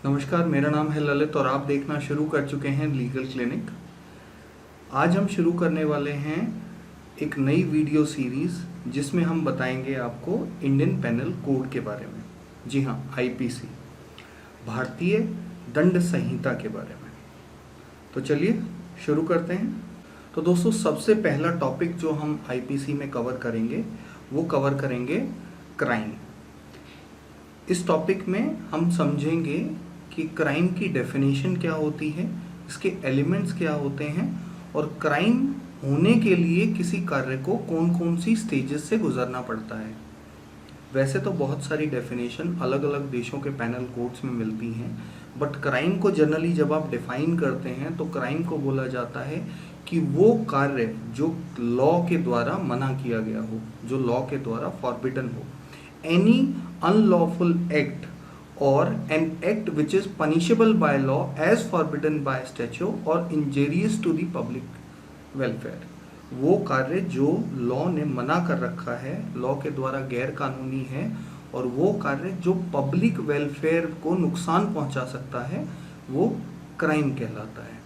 नमस्कार, मेरा नाम है ललित और आप देखना शुरू कर चुके हैं लीगल क्लिनिक। आज हम शुरू करने वाले हैं एक नई वीडियो सीरीज़ जिसमें हम बताएंगे आपको इंडियन पेनल कोड के बारे में। जी हाँ, आईपीसी, भारतीय दंड संहिता के बारे में। तो चलिए शुरू करते हैं। तो दोस्तों, सबसे पहला टॉपिक जो हम आईपीसी में कवर करेंगे वो कवर करेंगे क्राइम। इस टॉपिक में हम समझेंगे कि क्राइम की डेफिनेशन क्या होती है, इसके एलिमेंट्स क्या होते हैं और क्राइम होने के लिए किसी कार्य को कौन कौन सी स्टेजेस से गुजरना पड़ता है। वैसे तो बहुत सारी डेफिनेशन अलग अलग देशों के पेनल कोड्स में मिलती हैं, बट क्राइम को जनरली जब आप डिफाइन करते हैं तो क्राइम को बोला जाता है कि वो कार्य जो लॉ के द्वारा मना किया गया हो, जो लॉ के द्वारा फॉरबिडन हो। Any unlawful act or an act which is punishable by law as forbidden by statute or injurious to the public welfare। वो कार्य जो लॉ ने मना कर रखा है, लॉ के द्वारा गैर कानूनी है, और वो कार्य जो पब्लिक वेलफेयर को नुकसान पहुंचा सकता है, वो क्राइम कहलाता है।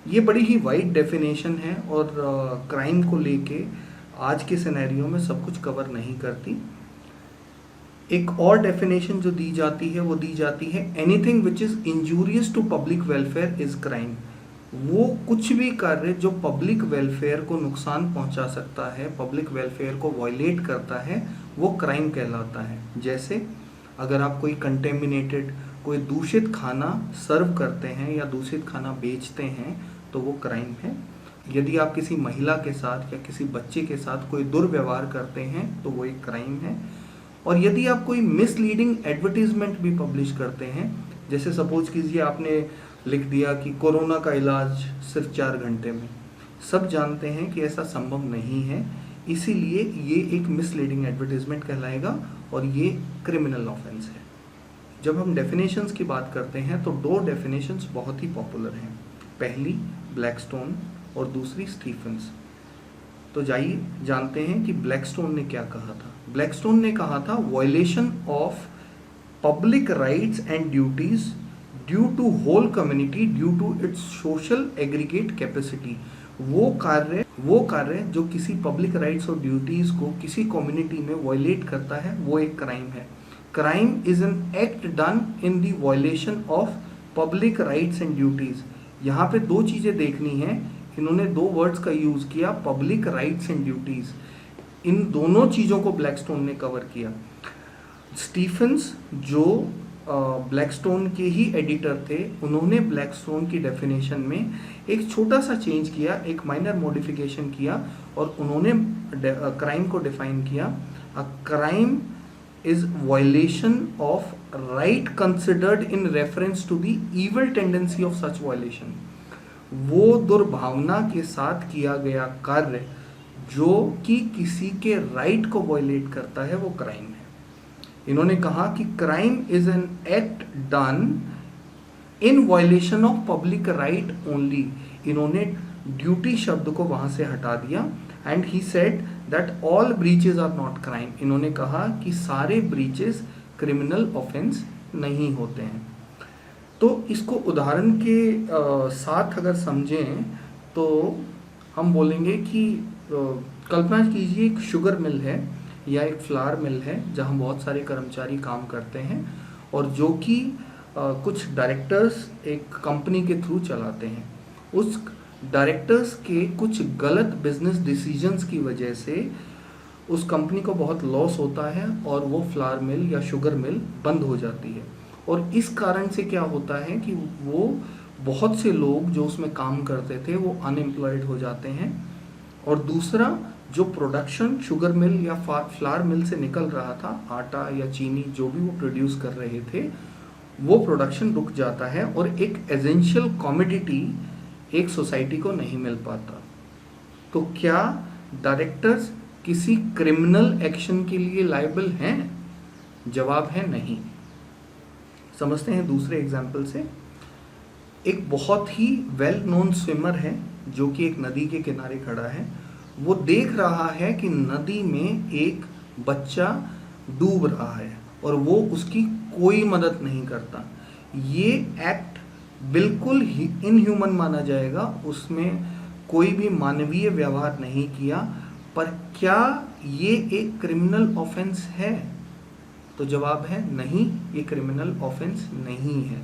ये बड़ी ही वाइड डेफिनेशन है और क्राइम को लेके आज के सिनेरियो में सब कुछ कवर नहीं करती। एक और डेफिनेशन जो दी जाती है वो दी जाती है anything which is injurious to public welfare is crime. वो कुछ भी कार्य जो पब्लिक वेलफेयर को नुकसान पहुंचा सकता है, पब्लिक वेलफेयर को वायलेट करता है, वो क्राइम कहलाता है। जैसे अगर आप कोई कंटेमिनेटेड, कोई दूषित खाना सर्व करते हैं या दूषित खाना बेचते हैं तो वो क्राइम है। यदि आप किसी महिला के साथ या किसी बच्चे के साथ कोई दुर्व्यवहार करते हैं तो वो एक क्राइम है। और यदि आप कोई मिसलीडिंग एडवर्टीजमेंट भी पब्लिश करते हैं, जैसे सपोज कीजिए आपने लिख दिया कि कोरोना का इलाज सिर्फ 4 घंटे में, सब जानते हैं कि ऐसा संभव नहीं है, इसीलिए ये एक मिसलीडिंग एडवर्टीजमेंट कहलाएगा और ये क्रिमिनल ऑफेंस है। जब हम डेफिनेशंस की बात करते हैं तो 2 डेफिनेशंस बहुत ही पॉपुलर हैं, पहली ब्लैकस्टोन और दूसरी स्टीफेंस। तो जाइए जानते हैं कि ब्लैकस्टोन ने क्या कहा था। ब्लैकस्टोन ने कहा था violation of public rights and duties due to whole community due to its social aggregate capacity. वो कार्य जो किसी पब्लिक राइट्स और ड्यूटीज को किसी कम्युनिटी में वायलेट करता है वो एक क्राइम है। Crime is an act done in the violation of public rights and duties. यहाँ पे 2 चीजें देखनी है, इन्होंने 2 वर्ड्स का यूज किया, पब्लिक राइट्स एंड ड्यूटीज। इन दोनों चीजों को ब्लैकस्टोन ने कवर किया। स्टीफेंस जो ब्लैकस्टोन के ही एडिटर थे, उन्होंने ब्लैकस्टोन की डेफिनेशन में एक छोटा सा चेंज किया, एक माइनर मॉडिफिकेशन किया और उन्होंने क्राइम को डिफाइन किया। A crime is violation of right considered in reference to the evil tendency of such violation. वो दुर्भावना के साथ किया गया कार्य जो कि किसी के राइट को वायलेट करता है वो क्राइम है। इन्होंने कहा कि crime is an act done in violation of public right only. इन्होंने ड्यूटी शब्द को वहां से हटा दिया and he said that all breaches are not crime. इन्होंने कहा कि सारे ब्रीचेस क्रिमिनल ऑफेंस नहीं होते हैं। तो इसको उदाहरण के साथ अगर समझें तो हम बोलेंगे कि कल्पना कीजिए एक शुगर मिल है या एक फ्लावर मिल है जहां बहुत सारे कर्मचारी काम करते हैं और जो कि कुछ डायरेक्टर्स एक कंपनी के थ्रू चलाते हैं। उस डायरेक्टर्स के कुछ गलत बिजनेस डिसीजंस की वजह से उस कंपनी को बहुत लॉस होता है और वो फ्लावर मिल या शुगर मिल बंद हो जाती है। और इस कारण से क्या होता है कि वो बहुत से लोग जो उसमें काम करते थे वो अनएम्प्लॉयड हो जाते हैं। और दूसरा, जो प्रोडक्शन शुगर मिल या फ्लावर मिल से निकल रहा था, आटा या चीनी जो भी वो प्रोड्यूस कर रहे थे, वो प्रोडक्शन रुक जाता है और एक एसेंशियल कमोडिटी एक सोसाइटी को नहीं मिल पाता। तो क्या डायरेक्टर्स किसी क्रिमिनल एक्शन के लिए लायबल हैं? जवाब है नहीं। समझते हैं दूसरे एग्जाम्पल से। एक बहुत ही वेल नोन स्विमर है जो कि एक नदी के किनारे खड़ा है। वो देख रहा है कि नदी में एक बच्चा डूब रहा है और वो उसकी कोई मदद नहीं करता। ये एक्ट बिल्कुल ही इनह्यूमन माना जाएगा, उसमें कोई भी मानवीय व्यवहार नहीं किया। पर क्या ये एक क्रिमिनल ऑफेंस है? तो जवाब है नहीं, ये क्रिमिनल ऑफेंस नहीं है।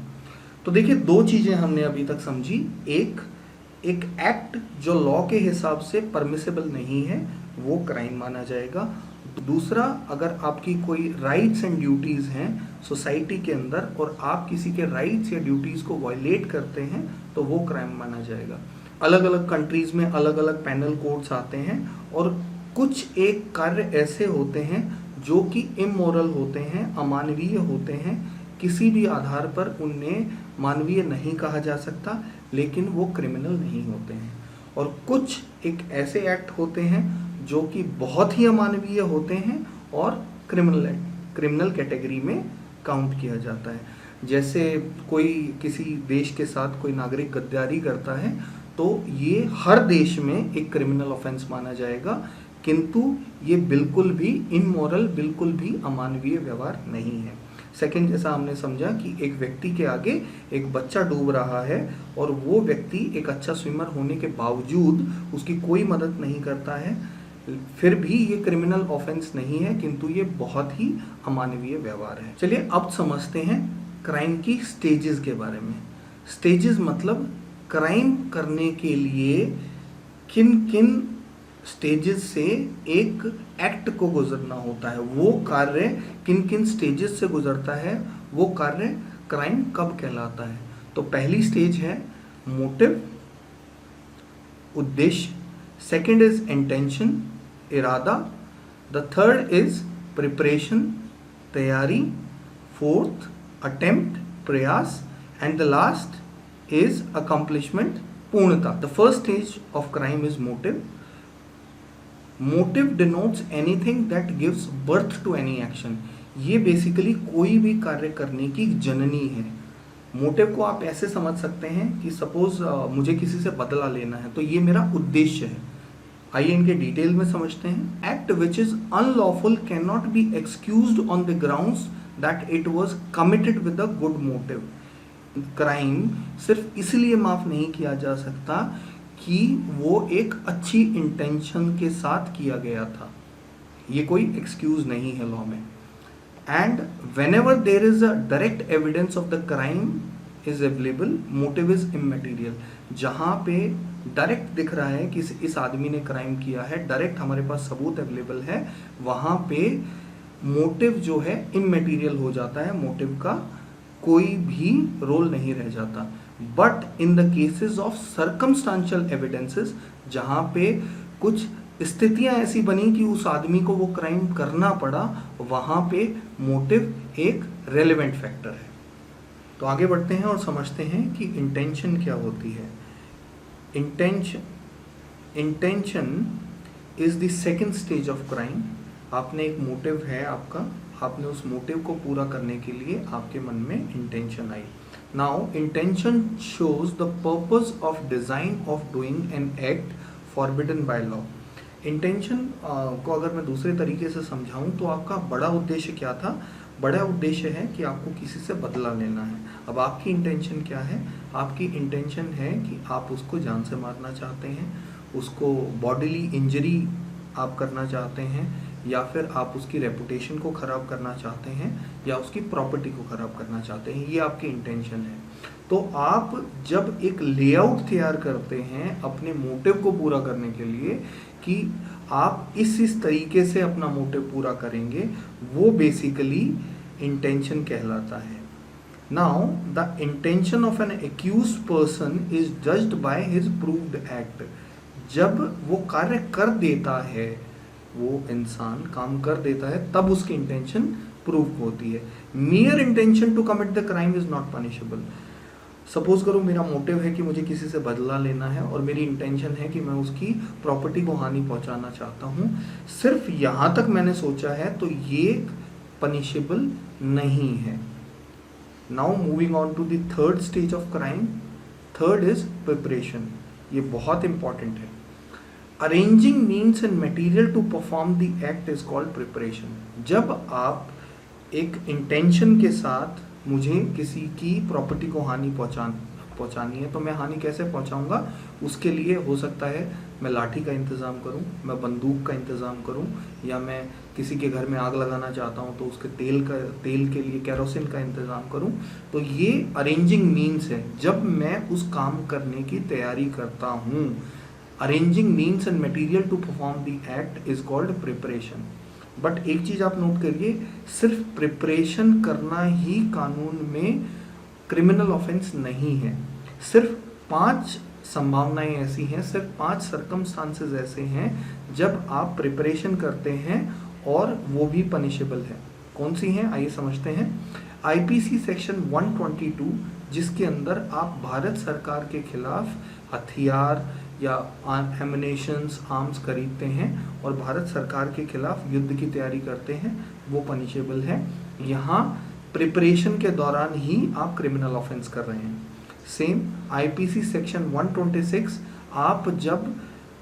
तो देखिए, दो चीजें हमने अभी तक समझी। एक एक्ट जो लॉ के हिसाब से परमिसेबल नहीं है वो क्राइम माना जाएगा। दूसरा, अगर आपकी कोई राइट्स एंड ड्यूटीज हैं सोसाइटी के अंदर और आप किसी के राइट्स या ड्यूटीज को वायलेट करते हैं तो वो क्राइम माना जाएगा। अलग अलग कंट्रीज में अलग अलग पैनल कोड्स आते हैं और कुछ एक कार्य ऐसे होते हैं जो कि इमोरल होते हैं, अमानवीय होते हैं, किसी भी आधार पर उन्हें मानवीय नहीं कहा जा सकता, लेकिन वो क्रिमिनल नहीं होते हैं। और कुछ एक ऐसे एक्ट होते हैं जो कि बहुत ही अमानवीय होते हैं और क्रिमिनल कैटेगरी में काउंट किया जाता है। जैसे कोई किसी देश के साथ कोई नागरिक गद्दारी करता है तो ये हर देश में एक क्रिमिनल ऑफेंस माना जाएगा, किंतु ये बिल्कुल भी इमोरल, बिल्कुल भी अमानवीय व्यवहार नहीं है। सेकंड, जैसा हमने समझा कि एक व्यक्ति के आगे एक बच्चा डूब रहा है और वो व्यक्ति एक अच्छा स्विमर होने के बावजूद उसकी कोई मदद नहीं करता है, फिर भी ये क्रिमिनल ऑफेंस नहीं है, किंतु ये बहुत ही अमानवीय व्यवहार है। चलिए अब समझते हैं क्राइम की स्टेजेस के बारे में। स्टेजेस मतलब क्राइम करने के लिए किन किन स्टेजेस से एक एक्ट को गुजरना होता है, वो कार्य किन किन स्टेजेस से गुजरता है, वो कार्य क्राइम कब कहलाता है। तो पहली स्टेज है मोटिव, उद्देश्य। सेकंड इज इंटेंशन, इरादा। द थर्ड इज प्रिपरेशन, तैयारी। फोर्थ अटेम्प्ट, प्रयास। And the last is accomplishment, पूर्णता। The first stage of crime is motive. Motive denotes anything that gives birth to any action. ये basically कोई भी कार्य करने की जननी है। मोटिव को आप ऐसे समझ सकते हैं कि सपोज मुझे किसी से बदला लेना है तो ये मेरा उद्देश्य है। आइए इनके डिटेल में समझते हैं। Act which is unlawful can not be excused on the grounds that it was committed with a good motive. Crime सिर्फ इसलिए माफ नहीं किया जा सकता कि वो एक अच्छी इंटेंशन के साथ किया गया था, ये कोई एक्सक्यूज नहीं है लॉ में। And whenever there is a direct evidence of the crime is available, motive is immaterial. जहाँ पे डायरेक्ट दिख रहा है कि इस आदमी ने क्राइम किया है, डायरेक्ट हमारे पास सबूत अवेलेबल है, वहाँ पे मोटिव जो है इममेटीरियल हो जाता है, मोटिव का कोई भी रोल नहीं रह जाता। But in the cases of circumstantial evidences, जहाँ पे कुछ स्थितियां ऐसी बनी कि उस आदमी को वो क्राइम करना पड़ा, वहाँ पे मोटिव एक रेलेवेंट फैक्टर है। तो आगे बढ़ते हैं और समझते हैं कि इंटेंशन क्या होती है। Intention is the second stage of crime. आपने एक मोटिव है आपका, आपने उस मोटिव को पूरा करने के लिए आपके मन में intention I. Now intention shows the purpose of design of doing an act forbidden by law. Intention को अगर मैं दूसरे तरीके से समझाऊं तो आपका बड़ा उद्देश्य क्या था? बड़ा उद्देश्य है कि आपको किसी से बदला लेना है। अब आपकी इंटेंशन क्या है? आपकी इंटेंशन है कि आप उसको जान से मारना चाहते हैं, उसको बॉडीली इंजरी आप करना चाहते हैं, या फिर आप उसकी रेपुटेशन को ख़राब करना चाहते हैं, या उसकी प्रॉपर्टी को ख़राब करना चाहते हैं। ये आपकी इंटेंशन है। तो आप जब एक लेआउट तैयार करते हैं अपने मोटिव को पूरा करने के लिए कि आप इस तरीके से अपना मोटिव पूरा करेंगे, वो बेसिकली इंटेंशन कहलाता है। Now the intention of N accused person is judged by his proved act. जब वो कार्य कर देता है, वो इंसान काम कर देता है, तब उसकी इंटेंशन प्रूव होती है। Mere intention to commit the crime is not punishable. Suppose करो मेरा मोटिव है कि मुझे किसी से बदला लेना है और मेरी इंटेंशन है कि मैं उसकी प्रॉपर्टी को हानि पहुंचाना चाहता हूं, सिर्फ यहां तक मैंने सोचा है, तो ये पनिशेबल नहीं है। Now moving on to the third stage of crime. Third is preparation. ये बहुत इंपॉर्टेंट है। Arranging means and material to perform the act is called preparation. जब आप एक इंटेंशन के साथ मुझे किसी की प्रॉपर्टी को हानि पहुंचानी है, तो मैं हानि कैसे पहुंचाऊंगा? उसके लिए हो सकता है मैं लाठी का इंतज़ाम करूं, मैं बंदूक का इंतज़ाम करूं, या मैं किसी के घर में आग लगाना चाहता हूं तो उसके तेल के लिए केरोसिन का इंतज़ाम करूं। तो ये अरेंजिंग मीन्स है जब मैं उस काम करने की तैयारी करता हूं। Arranging means and material to perform the act is called preparation. But एक चीज़ आप नोट करिए, सिर्फ प्रिपरेशन करना ही कानून में क्रिमिनल ऑफेंस नहीं है। सिर्फ 5 संभावनाएं ऐसी हैं, सिर्फ 5 सर्कमस्टांसेस ऐसे हैं जब आप प्रिपरेशन करते हैं और वो भी पनिशेबल है। कौन सी हैं आइए समझते हैं। आईपीसी सेक्शन 122 जिसके अंदर आप भारत सरकार के खिलाफ हथियार या एमिनेशंस आर्म्स खरीदते हैं और भारत सरकार के खिलाफ युद्ध की तैयारी करते हैं, वो पनिशेबल है। यहाँ प्रिपरेशन के दौरान ही आप क्रिमिनल ऑफेंस कर रहे हैं। सेम आईपीसी सेक्शन 126, आप जब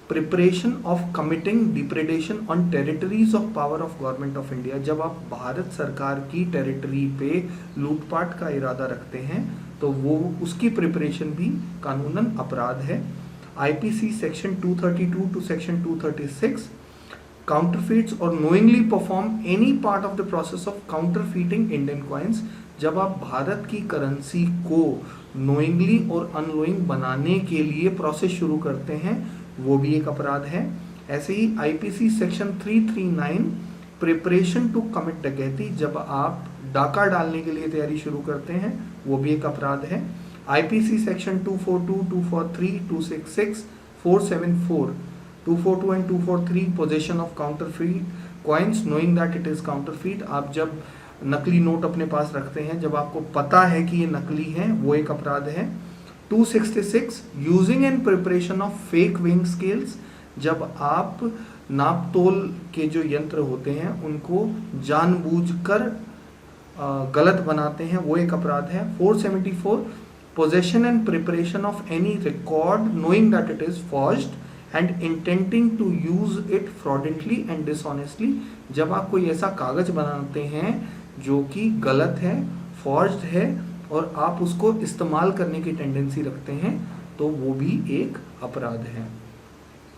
preparation of committing depredation on territories of power of government of India, जब आप भारत सरकार की टेरिटरी पे लूटपाट का इरादा रखते हैं तो वो उसकी प्रिपरेशन भी कानूनन अपराध है। IPC section 232 to section 236, counterfeits और knowingly perform any part of the process of counterfeiting Indian coins, जब आप भारत की करेंसी को नोइंगली और अननोइंग बनाने के लिए प्रोसेस शुरू करते हैं, वो भी एक अपराध है। ऐसे ही IPC section 339 preparation to commit dacoity, जब आप डाका डालने के लिए तैयारी शुरू करते हैं, वो भी एक अपराध है। IPC section 242, 243, 266, 474, 242 and 243 possession of counterfeit coins knowing that it is counterfeit, आप जब नकली नोट अपने पास रखते हैं जब आपको पता है कि ये नकली है, वो एक अपराध है। 266 using and preparation of fake weighing scales, जब आप नापतोल के जो यंत्र होते हैं उनको जानबूझकर गलत बनाते हैं, वो एक अपराध है। 474 possession and preparation of any record knowing that it is forged and intending to use it fraudulently and dishonestly, जब आप कोई ऐसा कागज बनाते हैं जो कि गलत है, फॉर्ज्ड है और आप उसको इस्तेमाल करने की टेंडेंसी रखते हैं, तो वो भी एक अपराध है।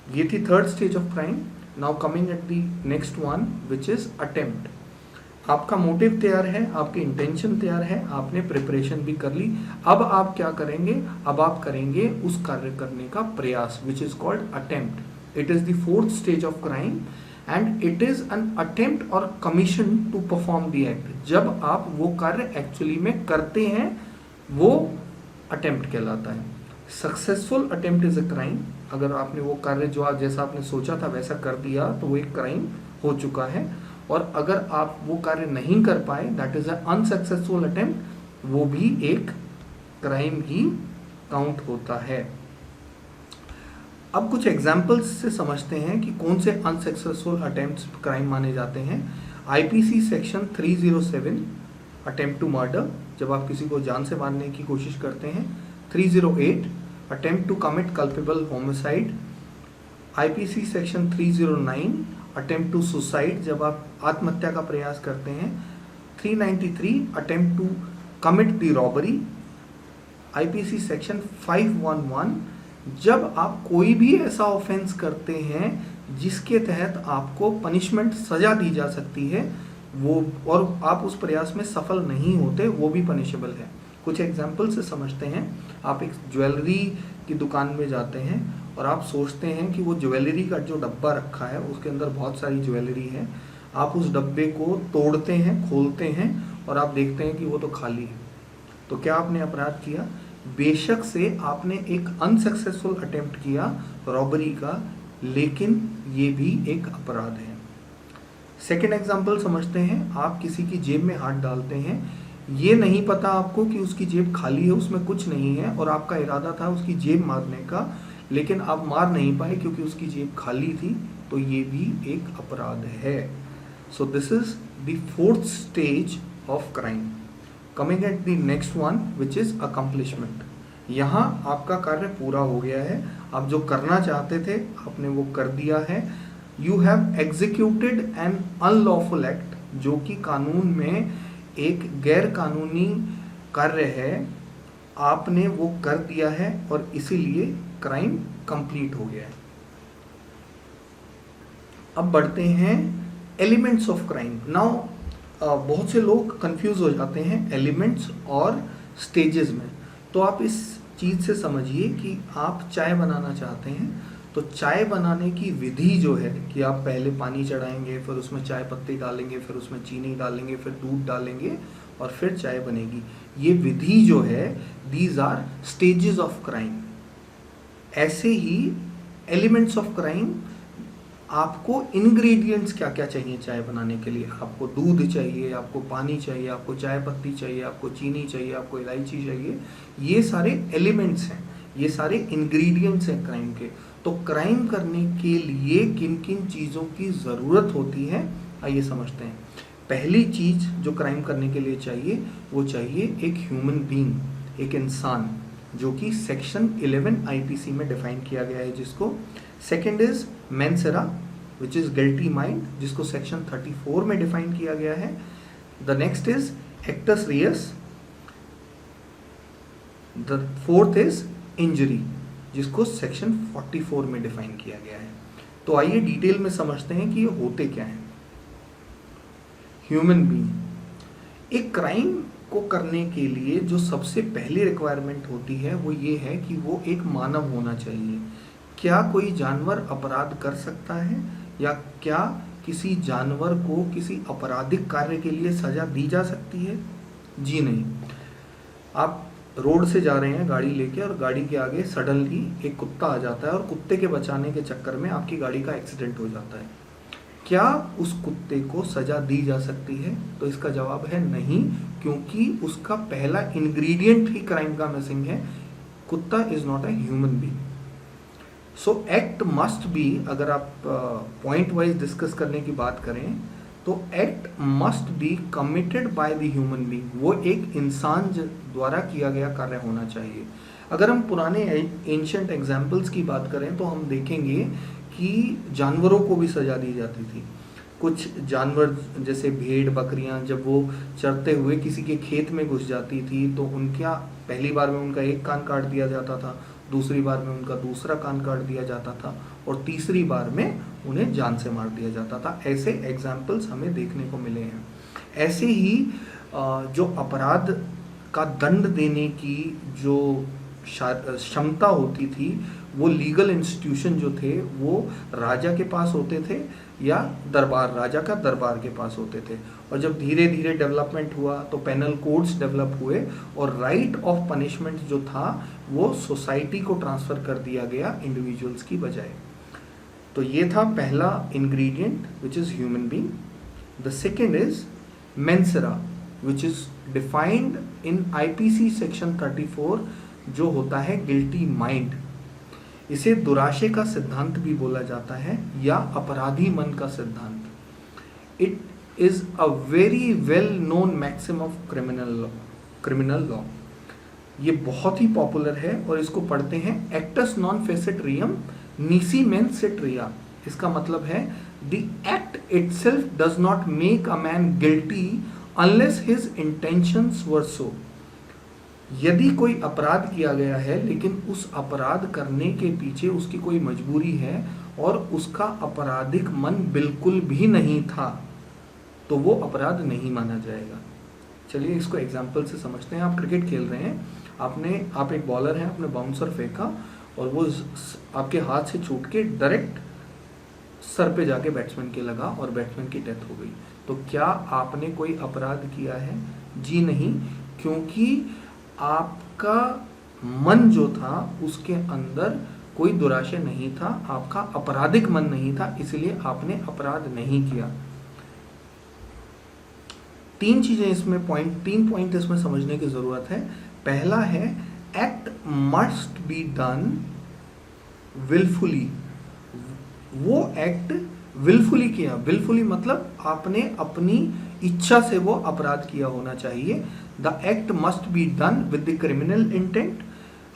ये थी third stage of crime. Now coming at the next one which is attempt. आपका मोटिव तैयार है, आपकी इंटेंशन तैयार है, आपने प्रिपरेशन भी कर ली, अब आप क्या करेंगे? अब आप करेंगे उस कार्य करने का प्रयास, which is called attempt. It is the fourth stage of crime and it is an attempt और commission to perform the act. जब आप वो कार्य एक्चुअली में करते हैं वो अटेम्प्ट कहलाता है। Successful attempt is a crime, अगर आपने वो कार्य जो आप जैसा आपने सोचा था वैसा कर दिया तो वो एक क्राइम हो चुका है, और अगर आप वो कार्य नहीं कर पाए, that is a unsuccessful attempt, वो भी एक क्राइम ही काउंट होता है। अब कुछ एग्जाम्पल्स से समझते हैं कि कौन से अनसक्सेसफुल अटेम्प्ट्स क्राइम माने जाते हैं। IPC section 307 attempt to murder, जब आप किसी को जान से मारने की कोशिश करते हैं। 308 attempt to commit culpable homicide. IPC section 309 attempt to suicide, जब आप आत्महत्या का प्रयास करते हैं। 393 attempt to commit the robbery. IPC section 511 जब आप कोई भी ऐसा ऑफेंस करते हैं जिसके तहत आपको पनिशमेंट सजा दी जा सकती है, वो और आप उस प्रयास में सफल नहीं होते, वो भी पनिशेबल है। कुछ एग्जाम्पल से समझते हैं। आप एक ज्वेलरी की दुकान में जाते हैं और आप सोचते हैं कि वो ज्वेलरी का जो डब्बा रखा है उसके अंदर बहुत सारी ज्वेलरी है। आप उस डब्बे को तोड़ते हैं, खोलते हैं और आप देखते हैं कि वो तो खाली है। तो क्या आपने अपराध किया? बेशक से आपने एक अनसक्सेसफुल अटेम्प्ट किया रॉबरी का, लेकिन ये भी एक अपराध है। सेकेंड एग्जाम्पल समझते हैं। आप किसी की जेब में हाथ डालते हैं, ये नहीं पता आपको कि उसकी जेब खाली है, उसमें कुछ नहीं है, और आपका इरादा था उसकी जेब मारने का, लेकिन आप मार नहीं पाए क्योंकि उसकी जेब खाली थी, तो ये भी एक अपराध है। So this is the fourth stage of crime. Coming at the next one which is accomplishment. यहाँ आपका कार्य पूरा हो गया है, आप जो करना चाहते थे आपने वो कर दिया है। You have executed an unlawful act, जो कि कानून में एक गैर कानूनी कार्य है, आपने वो कर दिया है और इसीलिए क्राइम कंप्लीट हो गया है। अब बढ़ते हैं एलिमेंट्स ऑफ क्राइम। नाउ बहुत से लोग कंफ्यूज हो जाते हैं एलिमेंट्स और स्टेजेस में। तो आप इस चीज़ से समझिए कि आप चाय बनाना चाहते हैं, तो चाय बनाने की विधि जो है कि आप पहले पानी चढ़ाएंगे, फिर उसमें चाय पत्ती डालेंगे, फिर उसमें चीनी डालेंगे, फिर दूध डालेंगे और फिर चाय बनेगी। ये विधि जो है, these are stages of crime. ऐसे ही एलिमेंट्स ऑफ क्राइम, आपको इंग्रेडिएंट्स क्या क्या चाहिए चाय बनाने के लिए। आपको दूध चाहिए, आपको पानी चाहिए, आपको चाय पत्ती चाहिए, आपको चीनी चाहिए, आपको इलायची चाहिए। ये सारे एलिमेंट्स हैं, ये सारे इंग्रेडिएंट्स हैं क्राइम के। तो क्राइम करने के लिए किन किन चीज़ों की ज़रूरत होती है, आइए समझते हैं। पहली चीज़ जो क्राइम करने के लिए चाहिए, वो चाहिए एक ह्यूमन बीइंग, एक इंसान, जो कि सेक्शन 11 आईपीसी में डिफाइन किया गया है जिसको। Second is mens rea, which is guilty mind, जिसको सेक्शन 34 में डिफाइन किया गया है। The next is actus reus. The fourth is injury, जिसको सेक्शन 44 में डिफाइन किया गया है। तो आइए डिटेल में समझते हैं कि ये होते क्या हैं। ह्यूमन बीइंग, एक क्राइम को करने के लिए जो सबसे पहली रिक्वायरमेंट होती है वो ये है कि वो एक मानव होना चाहिए। क्या कोई जानवर अपराध कर सकता है, या क्या किसी जानवर को किसी आपराधिक कार्य के लिए सजा दी जा सकती है? जी नहीं। आप रोड से जा रहे हैं गाड़ी लेके और गाड़ी के आगे सडनली एक कुत्ता आ जाता है और कुत्ते के बचाने के चक्कर में आपकी गाड़ी का एक्सीडेंट हो जाता है। क्या उस कुत्ते को सजा दी जा सकती है? तो इसका जवाब है नहीं, क्योंकि उसका पहला इंग्रेडिएंट ही क्राइम का मिसिंग है। कुत्ता is not a human being. So act must be, अगर आप पॉइंट वाइज डिस्कस करने की बात करें तो act must be committed by the human being. वो एक इंसान द्वारा किया गया कार्य होना चाहिए। अगर हम पुराने एंशिएंट एग्जाम्पल्स की बात करें तो हम देखेंगे कि जानवरों को भी सजा दी जाती थी। कुछ जानवर जैसे भेड़ बकरियां, जब वो चरते हुए किसी के खेत में घुस जाती थी तो उनका पहली बार में उनका एक कान काट दिया जाता था, दूसरी बार में उनका दूसरा कान काट दिया जाता था और तीसरी बार में उन्हें जान से मार दिया जाता था। ऐसे एग्जाम्पल्स हमें देखने को मिले हैं। ऐसे ही जो अपराध का दंड देने की जो क्षमता होती थी, वो लीगल इंस्टीट्यूशन जो थे वो राजा के पास होते थे या दरबार, राजा का दरबार के पास होते थे। और जब धीरे धीरे डेवलपमेंट हुआ तो पेनल कोड्स डेवलप हुए और राइट ऑफ पनिशमेंट जो था वो सोसाइटी को ट्रांसफर कर दिया गया इंडिविजुअल्स की बजाय। तो ये था पहला ingredient which is human being. The second is mens rea, which is defined in IPC section 34, जो होता है गिल्टी माइंड। इसे दुराशे का सिद्धांत भी बोला जाता है या अपराधी मन का सिद्धांत। It is a very well known maxim of criminal law. ये बहुत ही पॉपुलर है और इसको पढ़ते हैं एक्टस नॉन फेसिट रियम नीसी मेंस सिट रिया। इसका मतलब है the act itself does not make a man guilty unless his intentions were so. यदि कोई अपराध किया गया है लेकिन उस अपराध करने के पीछे उसकी कोई मजबूरी है और उसका आपराधिक मन बिल्कुल भी नहीं था, तो वो अपराध नहीं माना जाएगा। चलिए इसको एग्जाम्पल से समझते हैं। आप क्रिकेट खेल रहे हैं, आप एक बॉलर हैं, आपने बाउंसर फेंका और वो आपके हाथ से छूट के डायरेक्ट सर पे जाके बैट्समैन के लगा और बैट्समैन की डेथ हो गई। तो क्या आपने कोई अपराध किया है? जी नहीं, क्योंकि आपका मन जो था उसके अंदर कोई दुराशय नहीं था, आपका आपराधिक मन नहीं था, इसलिए आपने अपराध नहीं किया। तीन पॉइंट इसमें समझने की जरूरत है। पहला है act must be done wilfully. वो एक्ट विलफुली किया, विलफुली मतलब आपने अपनी इच्छा से वो अपराध किया होना चाहिए। The act must be done with the criminal intent.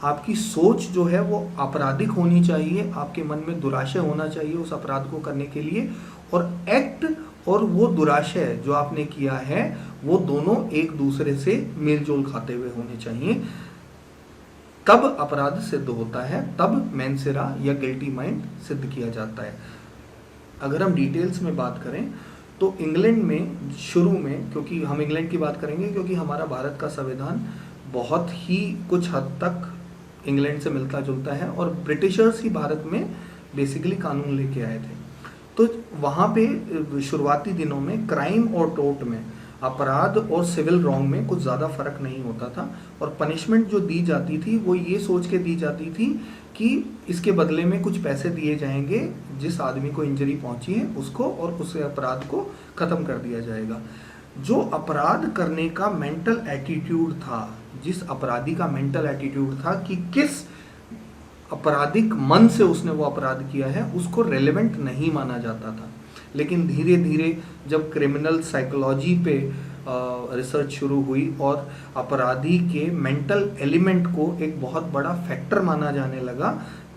आपकी सोच जो है वो आपराधिक होनी चाहिए, आपके मन में दुराशय होना चाहिए उस अपराध को करने के लिए। और एक्ट और वो दुराशय जो आपने किया है वो दोनों एक दूसरे से मेलजोल खाते हुए होने चाहिए, तब अपराध सिद्ध होता है, तब मेंसेरा या गिल्टी माइंड सिद्ध किया जाता है। अगर हम डिटेल्स में बात करें तो इंग्लैंड में शुरू में, क्योंकि हम इंग्लैंड की बात करेंगे क्योंकि हमारा भारत का संविधान बहुत ही कुछ हद तक इंग्लैंड से मिलता जुलता है और ब्रिटिशर्स ही भारत में बेसिकली कानून लेके आए थे। तो वहाँ पे शुरुआती दिनों में क्राइम और टोर्ट में, अपराध और सिविल रॉन्ग में कुछ ज़्यादा फर्क नहीं होता था और पनिशमेंट जो दी जाती थी वो ये सोच के दी जाती थी कि इसके बदले में कुछ पैसे दिए जाएंगे, जिस आदमी को इंजरी पहुंची है उसको, और उस अपराध को ख़त्म कर दिया जाएगा। जो अपराध करने का मेंटल एटीट्यूड था, जिस अपराधी का मेंटल एटीट्यूड था कि किस आपराधिक मन से उसने वो अपराध किया है, उसको रेलेवेंट नहीं माना जाता था। लेकिन धीरे धीरे जब क्रिमिनल साइकोलॉजी पे रिसर्च शुरू हुई और अपराधी के मेंटल एलिमेंट को एक बहुत बड़ा फैक्टर माना जाने लगा,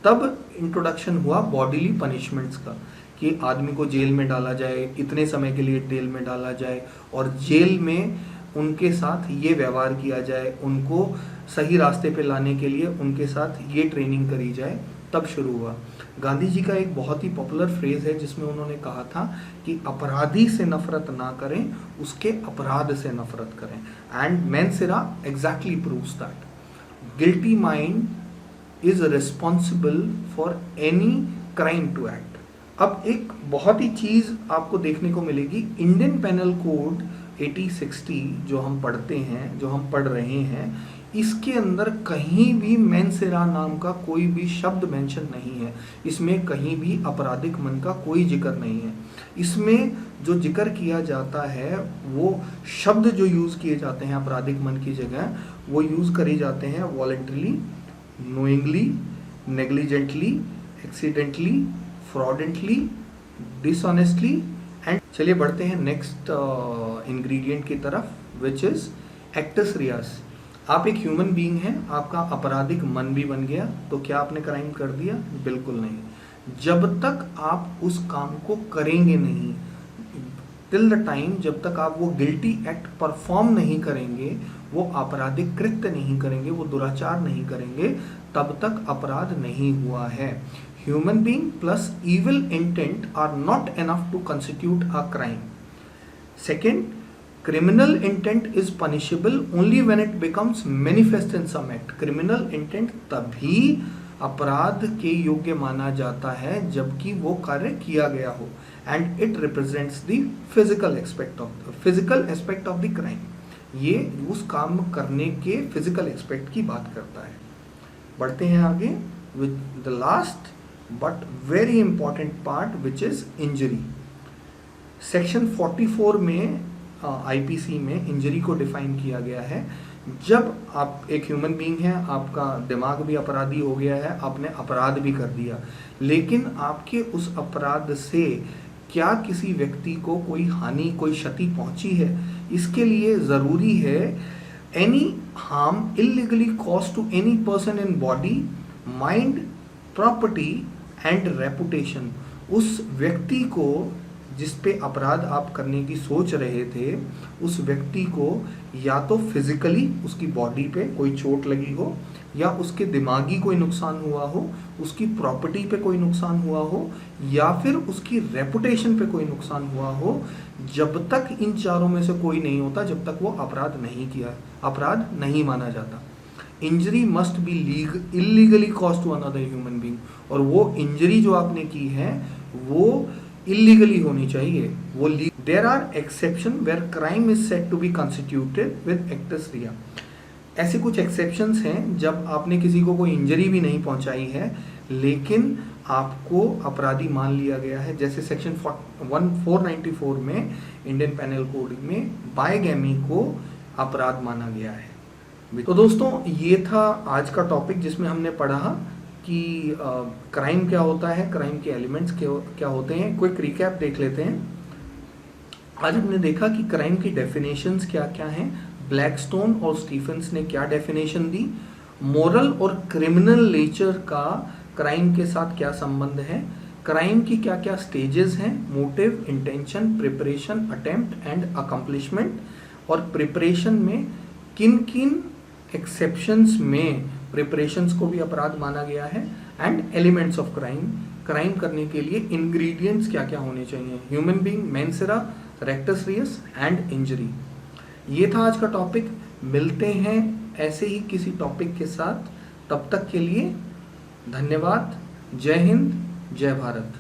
तब इंट्रोडक्शन हुआ बॉडीली पनिशमेंट्स का, कि आदमी को जेल में डाला जाए, इतने समय के लिए जेल में डाला जाए और जेल में उनके साथ ये व्यवहार किया जाए, उनको सही रास्ते पे लाने के लिए उनके साथ ये ट्रेनिंग करी जाए, तब शुरू हुआ। गांधी जी का एक बहुत ही पॉपुलर फ्रेज है जिसमें उन्होंने कहा था कि अपराधी से नफरत ना करें, उसके अपराध से नफरत करें। एंड मेंसेरा exactly proves that guilty mind is responsible for any crime to act. अब एक बहुत ही चीज आपको देखने को मिलेगी, इंडियन पेनल कोड 8060 जो हम पढ़ते हैं, जो हम पढ़ रहे हैं, इसके अंदर कहीं भी मेंसेरा नाम का कोई भी शब्द मेंशन नहीं है। इसमें कहीं भी आपराधिक मन का कोई जिक्र नहीं है। इसमें जो जिक्र किया जाता है, वो शब्द जो यूज किए जाते हैं आपराधिक मन की जगह, वो यूज करे जाते हैं voluntarily, knowingly, negligently, accidentally, fraudulently, dishonestly and चलिए बढ़ते हैं नेक्स्ट इंग्रेडिएंट की तरफ, विच इज एक्टस रियास। आप एक ह्यूमन बीइंग हैं, आपका आपराधिक मन भी बन गया, तो क्या आपने क्राइम कर दिया? बिल्कुल नहीं। जब तक आप उस काम को करेंगे नहीं, टिल द टाइम जब तक आप वो गिल्टी एक्ट परफॉर्म नहीं करेंगे, वो आपराधिक कृत्य नहीं करेंगे, वो दुराचार नहीं करेंगे, तब तक अपराध नहीं हुआ है। Human being plus evil intent are not enough to constitute a crime. Second, criminal intent is punishable only when it becomes manifest in some act। criminal intent तभी अपराध के योग्य माना जाता है जबकि वो कार्य किया गया हो, and it represents the physical aspect of the crime। ये उस काम करने के physical aspect की बात करता है। बढ़ते हैं आगे with the last but very important part which is injury। Section 44 में आईपीसी में इंजरी को डिफाइन किया गया है। जब आप एक ह्यूमन बीइंग हैं, आपका दिमाग भी अपराधी हो गया है, आपने अपराध भी कर दिया, लेकिन आपके उस अपराध से क्या किसी व्यक्ति को कोई हानि, कोई क्षति पहुंची है, इसके लिए ज़रूरी है any harm illegally cause to any person in body, mind, property and reputation. उस व्यक्ति को जिस पे अपराध आप करने की सोच रहे थे, उस व्यक्ति को या तो फिजिकली उसकी बॉडी पे कोई चोट लगी हो, या उसके दिमागी कोई नुकसान हुआ हो, उसकी प्रॉपर्टी पे कोई नुकसान हुआ हो, या फिर उसकी रेपुटेशन पे कोई नुकसान हुआ हो। जब तक इन चारों में से कोई नहीं होता, जब तक वो अपराध नहीं किया, अपराध नहीं माना जाता। Injury must be illegally cause to another human being, और वो इंजरी जो आपने की है वो इलीगली होनी चाहिए, वो there are exception where crime is said to be constituted with एक्टस रिया। ऐसे कुछ एक्सेप्शंस हैं जब आपने किसी को कोई इंजरी भी नहीं पहुंचाई है लेकिन आपको अपराधी मान लिया गया है, जैसे सेक्शन 494 में इंडियन पेनल कोड में बायगैमी को अपराध माना गया है। तो दोस्तों, ये था आज का टॉपिक जिसमें हमने पढ़ा कि क्राइम क्या होता है, क्राइम के एलिमेंट्स क्या होते हैं। क्विक रिकैप देख लेते हैं। आज हमने देखा कि क्राइम की डेफिनेशंस क्या क्या हैं, ब्लैकस्टोन और स्टीफेंस ने क्या डेफिनेशन दी, मोरल और क्रिमिनल नेचर का क्राइम के साथ क्या संबंध है, क्राइम की क्या क्या स्टेजेस हैं, motive, intention, preparation, attempt and accomplishment, और प्रिपरेशन में किन किन एक्सेप्शंस में प्रिपरेशंस को भी अपराध माना गया है, and elements of crime, crime करने के लिए इंग्रेडिएंट्स क्या क्या होने चाहिए, ह्यूमन बीइंग, मेंस रे, रेक्टस रियस एंड इंजरी। ये था आज का टॉपिक। मिलते हैं ऐसे ही किसी टॉपिक के साथ, तब तक के लिए धन्यवाद। जय हिंद, जय भारत।